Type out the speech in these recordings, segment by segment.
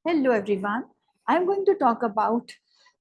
Hello everyone. I'm going to talk about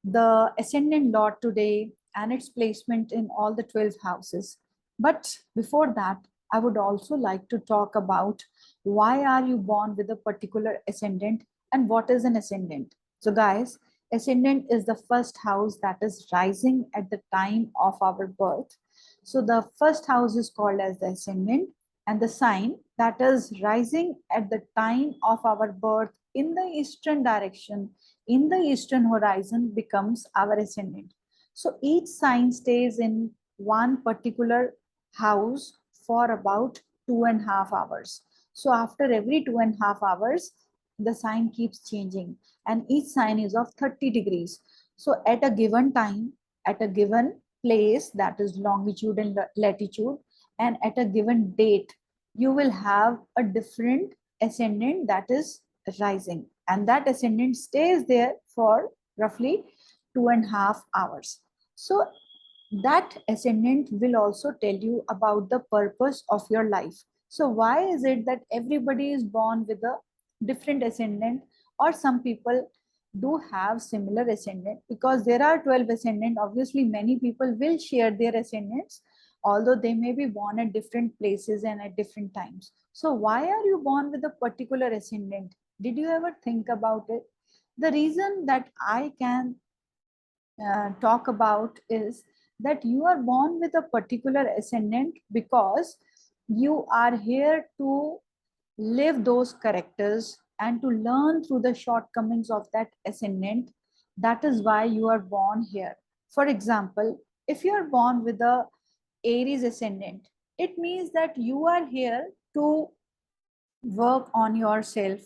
the ascendant lord today and its placement in all the 12 houses. But before that, I would also like to talk about why are you born with a particular ascendant and what is an ascendant. So guys, ascendant is the first house that is rising at the time of our birth. So the first house is called as the ascendant, and the sign that is rising at the time of our birth in the eastern direction, in the eastern horizon, becomes our ascendant. So each sign stays in one particular house for about 2.5 hours. So after every 2.5 hours, the sign keeps changing, and each sign is of 30 degrees. So at a given time, at a given place, that is longitude and latitude, and at a given date, you will have a different ascendant that is rising, and that ascendant stays there for roughly 2.5 hours. So that ascendant will also tell you about the purpose of your life. So why is it that everybody is born with a different ascendant, or some people do have similar ascendant? Because there are 12 ascendant, obviously many people will share their ascendants, although they may be born at different places and at different times. So why are you born with a particular ascendant? Did you ever think about it? The reason that I can talk about is that you are born with a particular ascendant because you are here to live those characters and to learn through the shortcomings of that ascendant. That is why you are born here. For example, if you are born with a Aries ascendant, it means that you are here to work on yourself,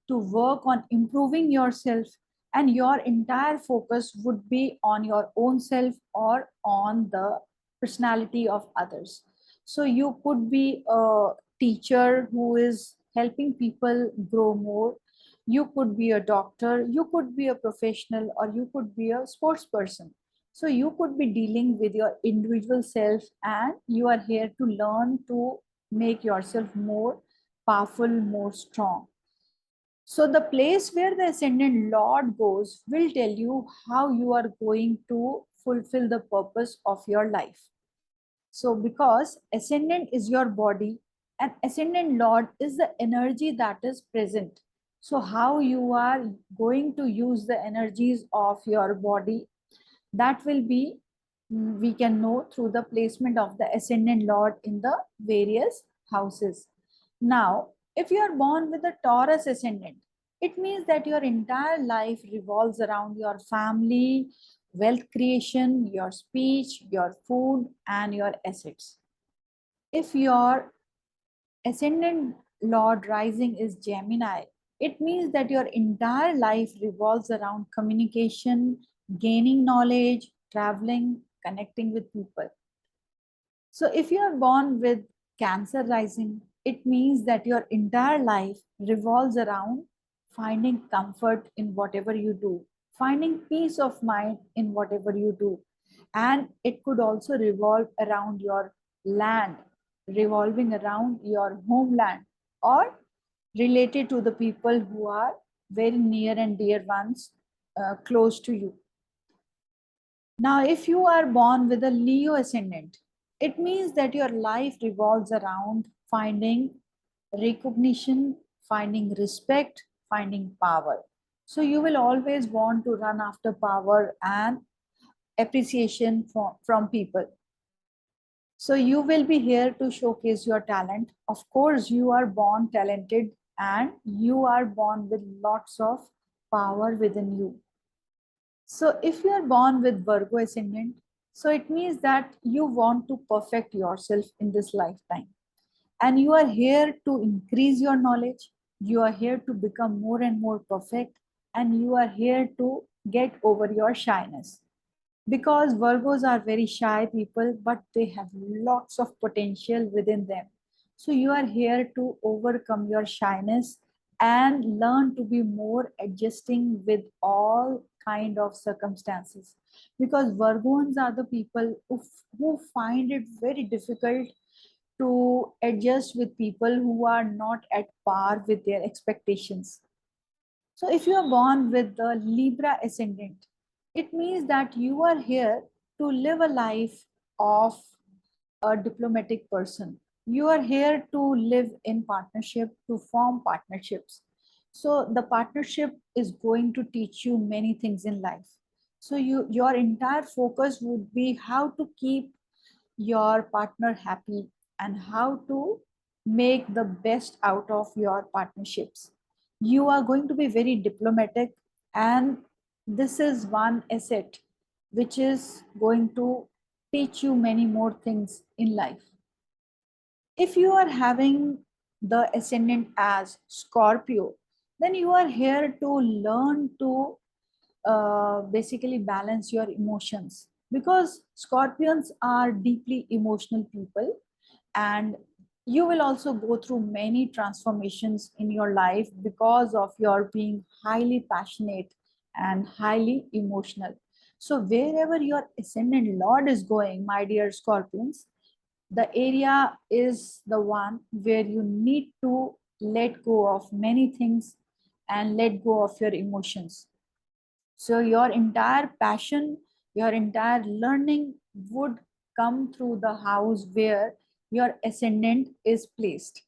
to work on improving yourself, and your entire focus would be on your own self or on the personality of others. So you could be a teacher who is helping people grow more. You could be a doctor, you could be a professional, or you could be a sports person. So you could be dealing with your individual self, and you are here to learn to make yourself more powerful, more strong. So the place where the ascendant lord goes will tell you how you are going to fulfill the purpose of your life. So because ascendant is your body and ascendant lord is the energy that is present. So how you are going to use the energies of your body, that will be, we can know through the placement of the ascendant lord in the various houses. Now, if you are born with a Taurus ascendant, it means that your entire life revolves around your family, wealth creation, your speech, your food, and your assets. If your ascendant lord rising is Gemini, it means that your entire life revolves around communication, gaining knowledge, traveling, connecting with people. So if you are born with Cancer rising, it means that your entire life revolves around finding comfort in whatever you do, finding peace of mind in whatever you do. And it could also revolve around your land, revolving around your homeland, or related to the people who are very near and dear ones, close to you. Now, if you are born with a Leo ascendant, it means that your life revolves around finding recognition, finding respect, finding power. So you will always want to run after power and appreciation from people. So you will be here to showcase your talent. Of course, you are born talented and you are born with lots of power within you. So if you are born with Virgo ascendant, so it means that you want to perfect yourself in this lifetime. And you are here to increase your knowledge. You are here to become more and more perfect. And you are here to get over your shyness. Because Virgos are very shy people, but they have lots of potential within them. So you are here to overcome your shyness and learn to be more adjusting with all kind of circumstances. Because Virgons are the people who find it very difficult to adjust with people who are not at par with their expectations. So if you are born with the Libra ascendant, it means that you are here to live a life of a diplomatic person. You are here to live in partnership, to form partnerships. So the partnership is going to teach you many things in life. So your entire focus would be how to keep your partner happy and how to make the best out of your partnerships. You are going to be very diplomatic, and this is one asset which is going to teach you many more things in life. If you are having the ascendant as Scorpio, then you are here to learn to basically balance your emotions, because Scorpions are deeply emotional people, and you will also go through many transformations in your life because of your being highly passionate and highly emotional. So wherever your ascendant lord is going, my dear Scorpions, the area is the one where you need to let go of many things and let go of your emotions. So your entire passion, your entire learning would come through the house where your ascendant is placed.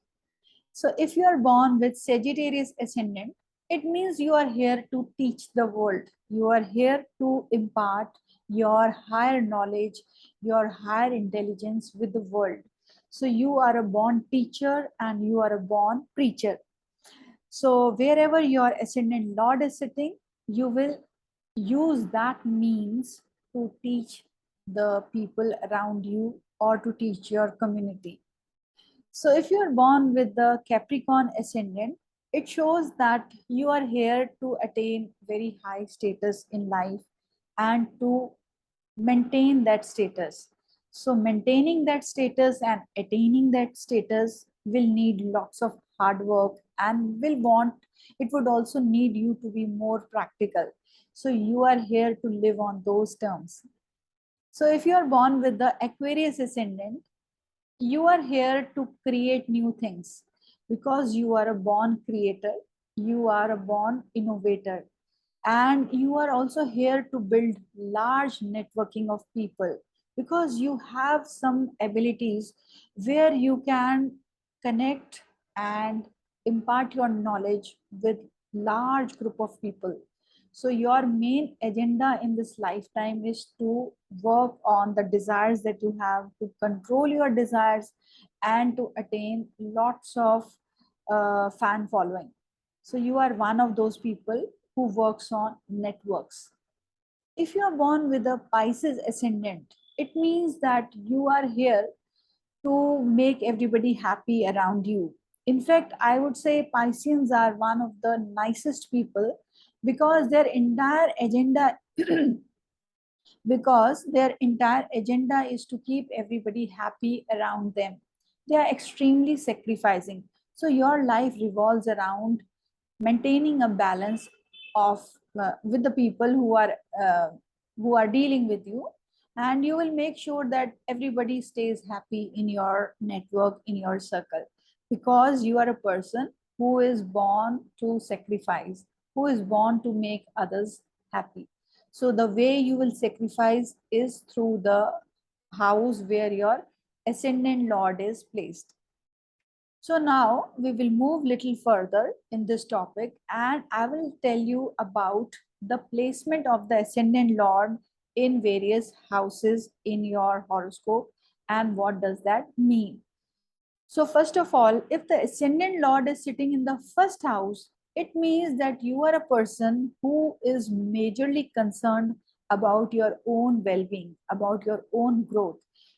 So if you are born with Sagittarius ascendant, it means you are here to teach the world. You are here to impart your higher knowledge, your higher intelligence with the world. So you are a born teacher and you are a born preacher. So wherever your ascendant lord is sitting, you will use that means to teach the people around you or to teach your community. So if you are born with the Capricorn ascendant, it shows that you are here to attain very high status in life and to maintain that status. So maintaining that status and attaining that status will need lots of hard work and will want, it would also need you to be more practical. So you are here to live on those terms. So if you are born with the Aquarius ascendant, you are here to create new things because you are a born creator, you are a born innovator, and you are also here to build large networking of people because you have some abilities where you can connect and impart your knowledge with large group of people. So your main agenda in this lifetime is to work on the desires that you have, to control your desires, and to attain lots of fan following. So you are one of those people who works on networks. If you are born with a Pisces ascendant, it means that you are here to make everybody happy around you. In fact, I would say Pisceans are one of the nicest people because their entire agenda is to keep everybody happy around them. They are extremely sacrificing. So your life revolves around maintaining a balance of with the people who are dealing with you, and you will make sure that everybody stays happy in your network, in your circle, because you are a person who is born to sacrifice, who is born to make others happy. So the way you will sacrifice is through the house where your ascendant lord is placed. So now we will move little further in this topic, and I will tell you about the placement of the ascendant lord in various houses in your horoscope and what does that mean. So first of all, if the ascendant lord is sitting in the first house, it means that you are a person who is majorly concerned about your own well-being, about your own growth.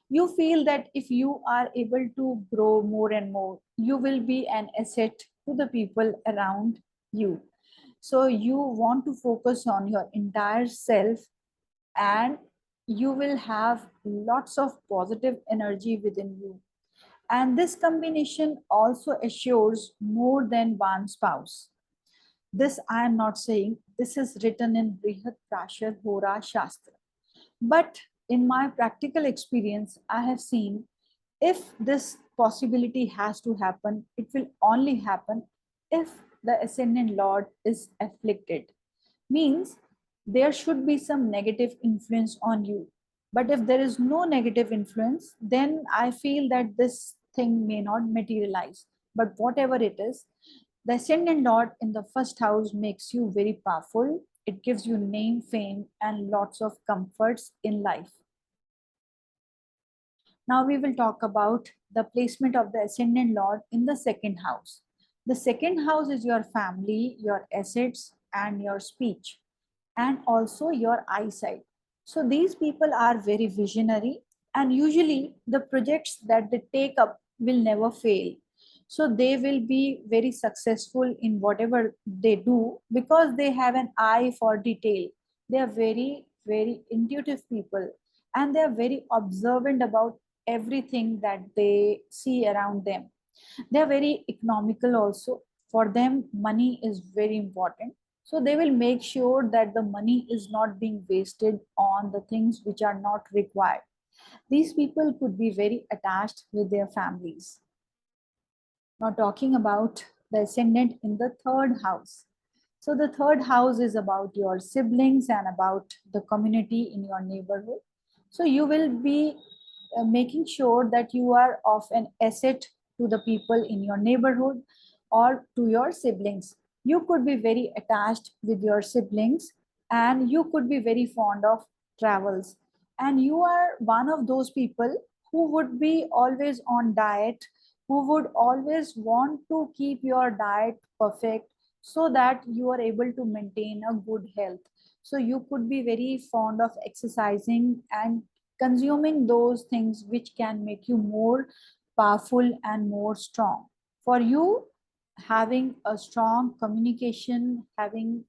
You feel that if you are able to grow more and more, you will be an asset to the people around you. So you want to focus on your entire self, and you will have lots of positive energy within you. And this combination also assures more than one spouse. This I am not saying, this is written in Brihat Prashar Hora Shastra. But in my practical experience, I have seen if this possibility has to happen, it will only happen if the ascendant lord is afflicted, means there should be some negative influence on you. But if there is no negative influence, then I feel that this thing may not materialize. But whatever it is, the ascendant lord in the first house makes you very powerful. It gives you name, fame, and lots of comforts in life. Now we will talk about the placement of the ascendant lord in the second house. The second house is your family, your assets, and your speech, and also your eyesight. So these people are very visionary, and usually the projects that they take up will never fail. So they will be very successful in whatever they do because they have an eye for detail. They are very, very intuitive people, and they are very observant about everything that they see around them. They are very economical also. For them, money is very important. So they will make sure that the money is not being wasted on the things which are not required. These people could be very attached with their families. Now, talking about the ascendant in the third house. So, the third house is about your siblings and about the community in your neighborhood. So, you will be making sure that you are of an asset to the people in your neighborhood or to your siblings. You could be very attached with your siblings, and you could be very fond of travels. And you are one of those people who would be always on diet, who would always want to keep your diet perfect so that you are able to maintain a good health. So you could be very fond of exercising and consuming those things which can make you more powerful and more strong. For you, having a strong communication, having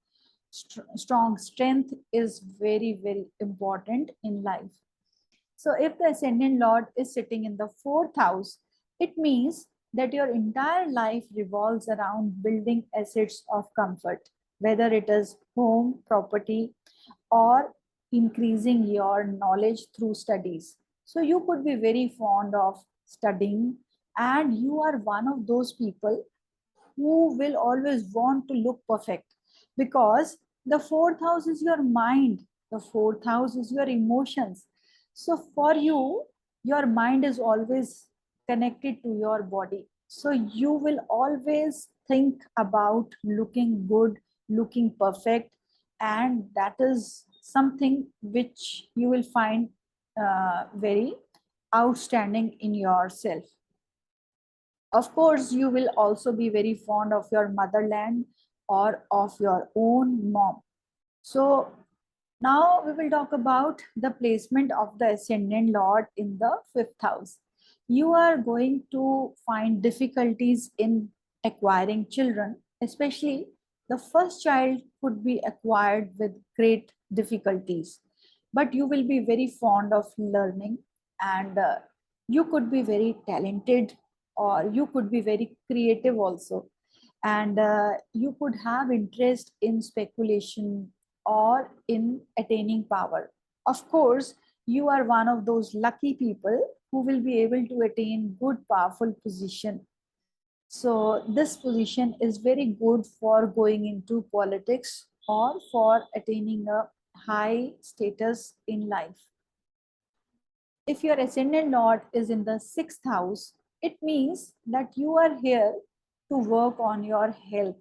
strong strength is very, very important in life. So if the ascendant lord is sitting in the fourth house, it means that your entire life revolves around building assets of comfort, whether it is home, property, or increasing your knowledge through studies. So you could be very fond of studying, and you are one of those people who will always want to look perfect, because the fourth house is your mind, the fourth house is your emotions. So for you, your mind is always connected to your body. So you will always think about looking good, looking perfect, and that is something which you will find very outstanding in yourself. Of course, you will also be very fond of your motherland or of your own mom. So now we will talk about the placement of the ascendant lord in the fifth house. You are going to find difficulties in acquiring children, especially the first child could be acquired with great difficulties. But you will be very fond of learning, and you could be very talented, or you could be very creative also. And you could have interest in speculation or in attaining power. Of course, you are one of those lucky people who will be able to attain good, powerful position. So this position is very good for going into politics or for attaining a high status in life. If your ascendant lord is in the sixth house, it means that you are here to work on your health,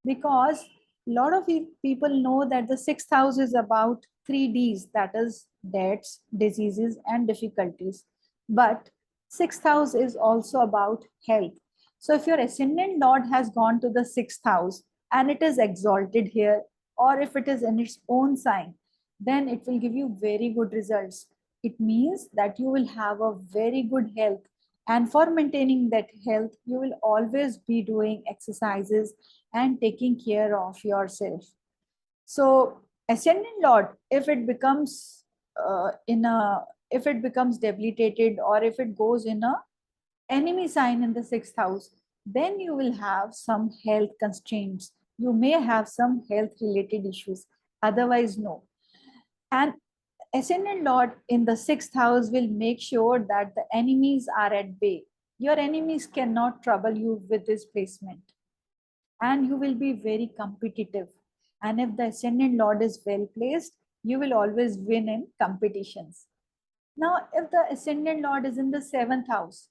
because a lot of people know that the sixth house is about three D's, that is debts, diseases, and difficulties. But sixth house is also about health. So if your ascendant lord has gone to the sixth house and it is exalted here, or if it is in its own sign, then it will give you very good results. It means that you will have a very good health, and for maintaining that health you will always be doing exercises and taking care of yourself. So ascendant lord, if it becomes in a if it becomes debilitated, or if it goes in a enemy sign in the sixth house, then you will have some health constraints, you may have some health related issues, otherwise no. And ascendant lord in the sixth house will make sure that the enemies are at bay. Your enemies cannot trouble you with this placement. and you will be very competitive. And if the ascendant lord is well placed, you will always win in competitions. Now, if the ascendant lord is in the seventh house,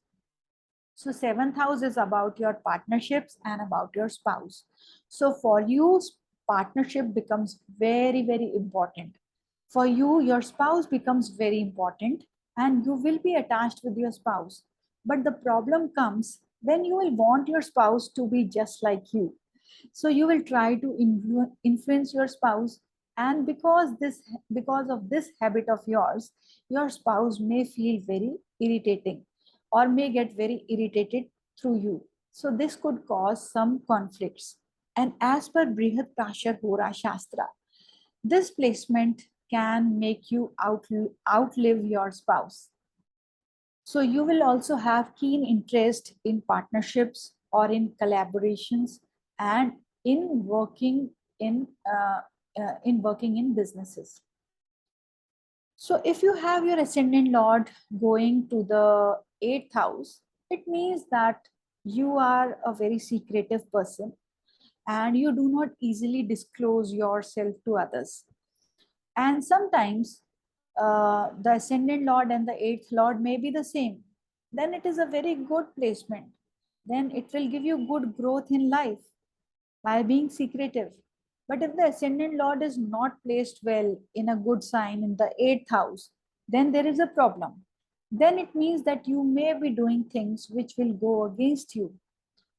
so seventh house is about your partnerships and about your spouse. So for you, partnership becomes very, very important. For you, your spouse becomes very important, and you will be attached with your spouse. But the problem comes when you will want your spouse to be just like you. So you will try to influence your spouse, and because of this habit of yours, your spouse may feel very irritating or may get very irritated through you. So this could cause some conflicts. And as per Brihat Prashar Hora Shastra, this placement can make you outlive your spouse. So you will also have keen interest in partnerships or in collaborations and in working in businesses. So if you have your ascendant lord going to the eighth house, it means that you are a very secretive person and you do not easily disclose yourself to others. And sometimes the ascendant lord and the eighth lord may be the same. Then it is a very good placement. Then it will give you good growth in life by being secretive. But if the ascendant lord is not placed well in a good sign in the eighth house, then there is a problem. Then it means that you may be doing things which will go against you.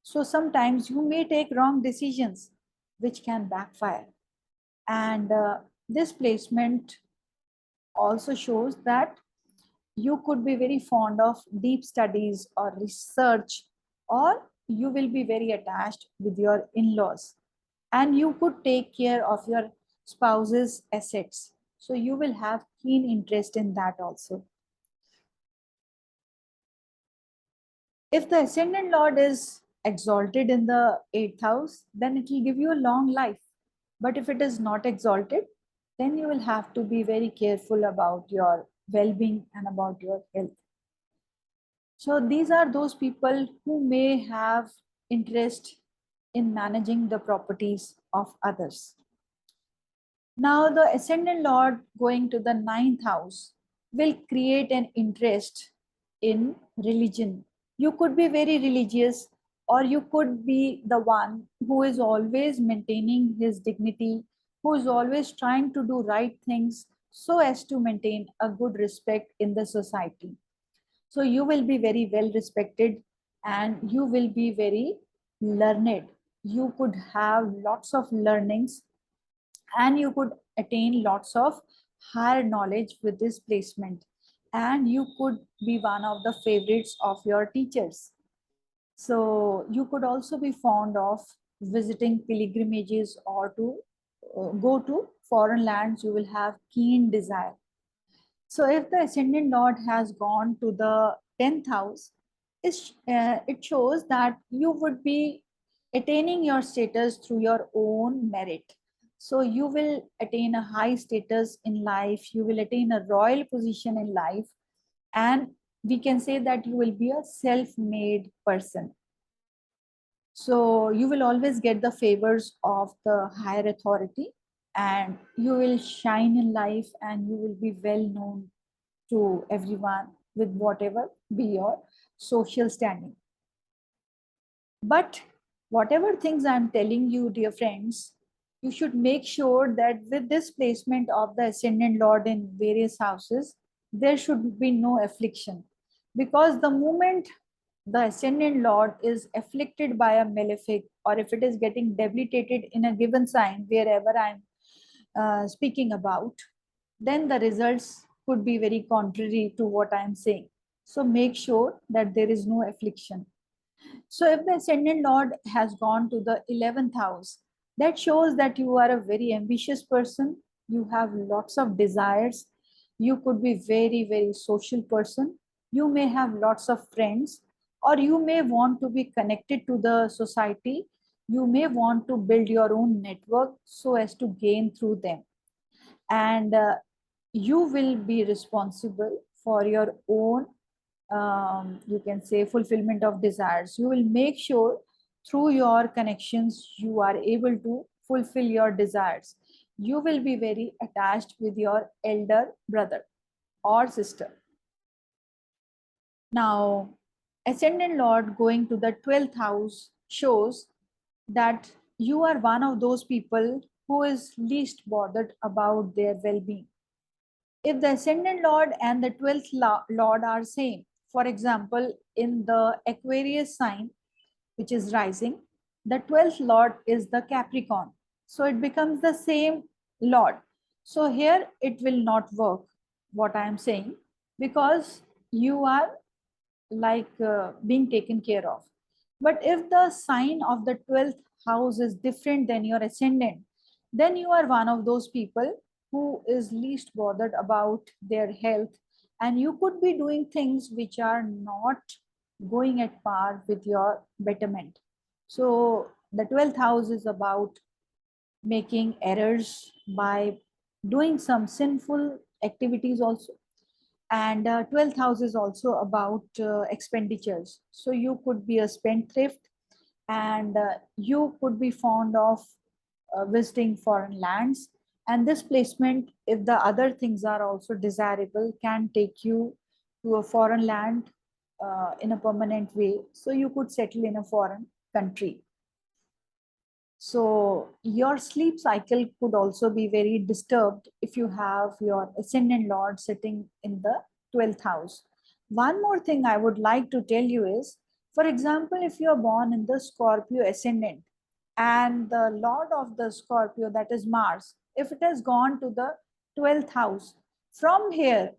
So sometimes you may take wrong decisions which can backfire. And this placement also shows that you could be very fond of deep studies or research, or you will be very attached with your in-laws, and you could take care of your spouse's assets. So you will have keen interest in that also. If the ascendant lord is exalted in the eighth house, then it will give you a long life. But if it is not exalted, then you will have to be very careful about your well-being and about your health. So these are those people who may have interest in managing the properties of others. Now the ascendant lord going to the ninth house will create an interest in religion. You could be very religious, or you could be the one who is always maintaining his dignity, who is always trying to do right things so as to maintain a good respect in the society. So you will be very well respected and you will be very learned. You could have lots of learnings and you could attain lots of higher knowledge with this placement. And you could be one of the favorites of your teachers. So you could also be fond of visiting pilgrimages or to go to foreign lands. You will have keen desire. So if the ascendant lord has gone to the 10th house, it shows that you would be attaining your status through your own merit. So you will attain a high status in life, you will attain a royal position in life, and we can say that you will be a self-made person. So you will always get the favors of the higher authority, and you will shine in life and you will be well known to everyone with whatever be your social standing. But whatever things I'm telling you, dear friends, you should make sure that with this placement of the ascendant lord in various houses, there should be no affliction. Because the moment the ascendant lord is afflicted by a malefic, or if it is getting debilitated in a given sign, wherever I'm speaking about, then the results could be very contrary to what I'm saying. So make sure that there is no affliction. So if the ascendant lord has gone to the 11th house, that shows that you are a very ambitious person. You have lots of desires. You could be very, very social person. You may have lots of friends, or you may want to be connected to the society. You may want to build your own network so as to gain through them. And you will be responsible for your own, you can say, fulfillment of desires. You will make sure through your connections you are able to fulfill your desires. You will be very attached with your elder brother or sister. Now, ascendant lord going to the 12th house shows that you are one of those people who is least bothered about their well-being. If the ascendant lord and the 12th lord are same, for example, in the Aquarius sign, which is rising, the 12th lord is the Capricorn. So it becomes the same lord. So here it will not work, what I am saying, because you are like being taken care of. But if the sign of the 12th house is different than your ascendant, then you are one of those people who is least bothered about their health, and you could be doing things which are not going at par with your betterment. So the 12th house is about making errors by doing some sinful activities also. And 12th house is also about expenditures. So you could be a spendthrift, and you could be fond of visiting foreign lands. And this placement, if the other things are also desirable, can take you to a foreign land in a permanent way. So you could settle in a foreign country. So your sleep cycle could also be very disturbed if you have your ascendant lord sitting in the 12th house. One more thing I would like to tell you is, for example, if you are born in the Scorpio ascendant and the lord of the Scorpio, that is Mars, if it has gone to the 12th house, from here,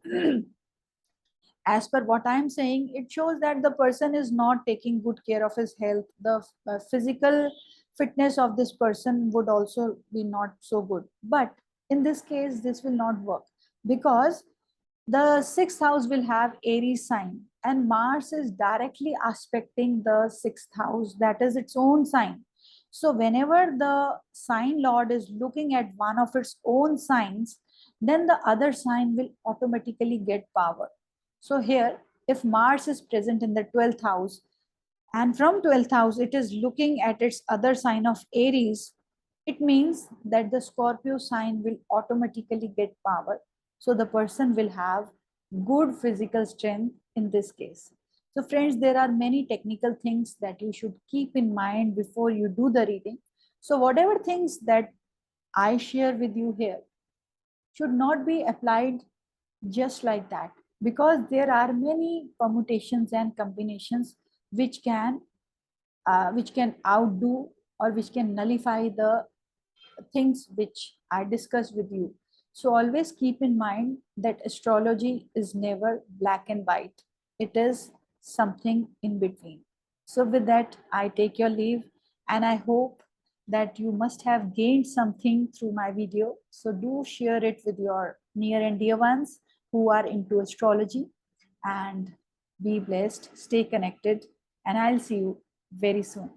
as per what I'm saying, it shows that the person is not taking good care of his health. The physical fitness of this person would also be not so good. But in this case, this will not work, because the 6th house will have Aries sign, and Mars is directly aspecting the 6th house, that is its own sign. So whenever the sign lord is looking at one of its own signs, then the other sign will automatically get power. So here, if Mars is present in the 12th house, and from 12th house it is looking at its other sign of Aries, it means that the Scorpio sign will automatically get power. So the person will have good physical strength in this case. So friends, there are many technical things that you should keep in mind before you do the reading. So whatever things that I share with you here should not be applied just like that, because there are many permutations and combinations which can outdo or which can nullify the things which I discuss with you. So always keep in mind that astrology is never black and white. It is something in between. So with that, I take your leave, and I hope that you must have gained something through my video. So do share it with your near and dear ones who are into astrology, and be blessed, stay connected, and I'll see you very soon.